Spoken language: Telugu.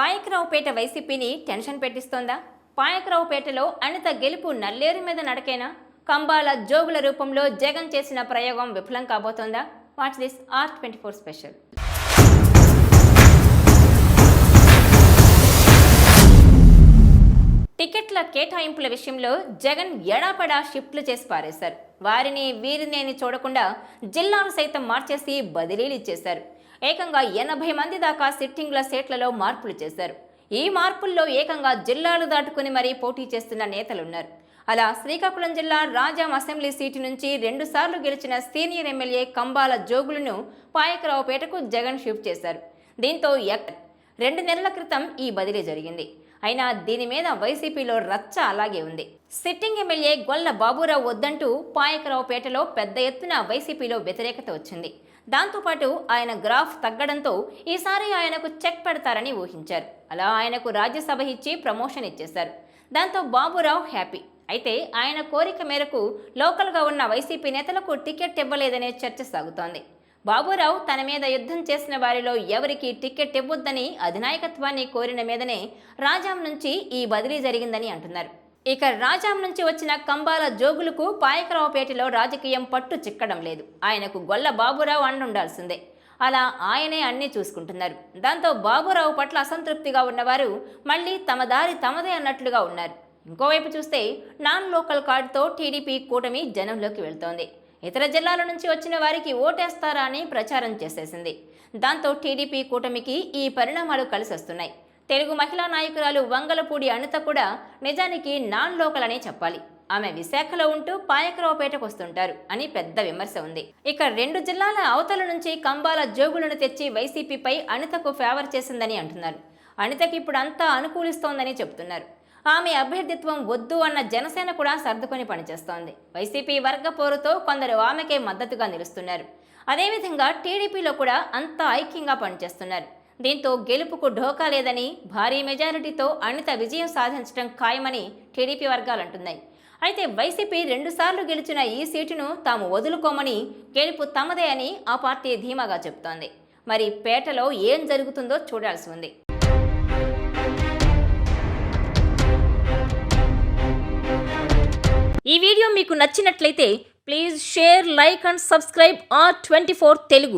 పాయకరావుపేట వైసీపీని టెన్షన్ పెట్టిస్తోందా? పాయకరావుపేటలో అనిత గెలుపు నల్లేరు మీద నడకేనా? కంబాల జోగుల రూపంలో జగన్ చేసిన ప్రయోగం విఫలం కాబోతోందా? Watch this R24 special. టికెట్ల కేటాయింపుల విషయంలో జగన్ ఎడాపడా షిఫ్ట్లు చేసి పారేశారు. వారిని వీరిని చూడకుండా జిల్లాలు సైతం మార్చేసి బదిలీలు ఇచ్చేశారు. ఏకంగా 80 మంది దాకా సిట్టింగ్ల సీట్లలో మార్పులు చేశారు. ఈ మార్పుల్లో ఏకంగా జిల్లాలు దాటుకుని మరీ పోటీ చేస్తున్న నేతలున్నారు. అలా శ్రీకాకుళం జిల్లా రాజాం అసెంబ్లీ సీటు నుంచి 2 సార్లు గెలిచిన సీనియర్ ఎమ్మెల్యే కంబాల జోగులను పాయకరావుపేటకు జగన్ షిఫ్ట్ చేశారు. దీంతో 2 నెలల క్రితం ఈ బదిలీ జరిగింది. అయినా దీని మీద వైసీపీలో రచ్చ అలాగే ఉంది. సిట్టింగ్ ఎమ్మెల్యే గొల్ల బాబురావు వద్దంటూ పాయకరావుపేటలో పెద్ద ఎత్తున వైసీపీలో వ్యతిరేకత వచ్చింది. దాంతోపాటు ఆయన గ్రాఫ్ తగ్గడంతో ఈసారి ఆయనకు చెక్ పెడతారని ఊహించారు. అలా ఆయనకు రాజ్యసభ ఇచ్చి ప్రమోషన్ ఇచ్చేశారు. దాంతో బాబురావు హ్యాపీ. అయితే ఆయన కోరిక మేరకు లోకల్గా ఉన్న వైసీపీ నేతలకు టికెట్ ఇవ్వలేదనే చర్చ సాగుతోంది. బాబురావు తన మీద యుద్ధం చేసిన వారిలో ఎవరికి టికెట్ ఇవ్వొద్దని అధినాయకత్వాన్ని కోరిన మీదనే రాజాం నుంచి ఈ బదిలీ జరిగిందని అంటున్నారు. ఇక రాజాం నుంచి వచ్చిన కంబాల జోగులకు పాయకరావుపేటలో రాజకీయం పట్టు చిక్కడం లేదు. ఆయనకు గొల్ల బాబురావు అండుండాల్సిందే. అలా ఆయనే అన్నీ చూసుకుంటున్నారు. దాంతో బాబురావు పట్ల అసంతృప్తిగా ఉన్నవారు మళ్ళీ తమ దారి తమదే అన్నట్లుగా ఉన్నారు. ఇంకోవైపు చూస్తే నాన్ లోకల్ కార్డుతో టీడీపీ కూటమి జనంలోకి వెళ్తోంది. ఇతర జిల్లాల నుంచి వచ్చిన వారికి ఓటేస్తారా అని ప్రచారం చేసేసింది. దాంతో టీడీపీ కూటమికి ఈ పరిణామాలు కలిసి వస్తున్నాయి. తెలుగు మహిళా నాయకురాలు వంగలపూడి అనిత కూడా నిజానికి నాన్ లోకల్ అనే చెప్పాలి. ఆమె విశాఖలో ఉంటూ పాయకరావుపేటకు వస్తుంటారు అని పెద్ద విమర్శ ఉంది. ఇక 2 జిల్లాల అవతల నుంచి కంబాల జోగులను తెచ్చి వైసీపీపై అనితకు ఫేవర్ చేసిందని అంటున్నారు. అనితకి ఇప్పుడు అంతా అనుకూలిస్తోందని చెబుతున్నారు. ఆమె అభ్యర్థిత్వం వద్దు అన్న జనసేన కూడా సర్దుకొని పనిచేస్తోంది. వైసీపీ వర్గ పోరుతో కొందరు ఆమెకే మద్దతుగా నిలుస్తున్నారు. అదేవిధంగా టీడీపీలో కూడా అంతా ఐక్యంగా పనిచేస్తున్నారు. దీంతో గెలుపుకు ఢోకా లేదని, భారీ మెజారిటీతో అనిత విజయం సాధించడం ఖాయమని టీడీపీ వర్గాలు అంటున్నాయి. అయితే వైసీపీ 2 సార్లు గెలిచిన ఈ సీటును తాము వదులుకోమని, గెలుపు తమదే అని ఆ పార్టీ ధీమాగా చెబుతోంది. మరి పేటలో ఏం జరుగుతుందో చూడాల్సి ఉంది. ఈ వీడియో మీకు నచ్చినట్లయితే please share, like and subscribe R24 Telugu.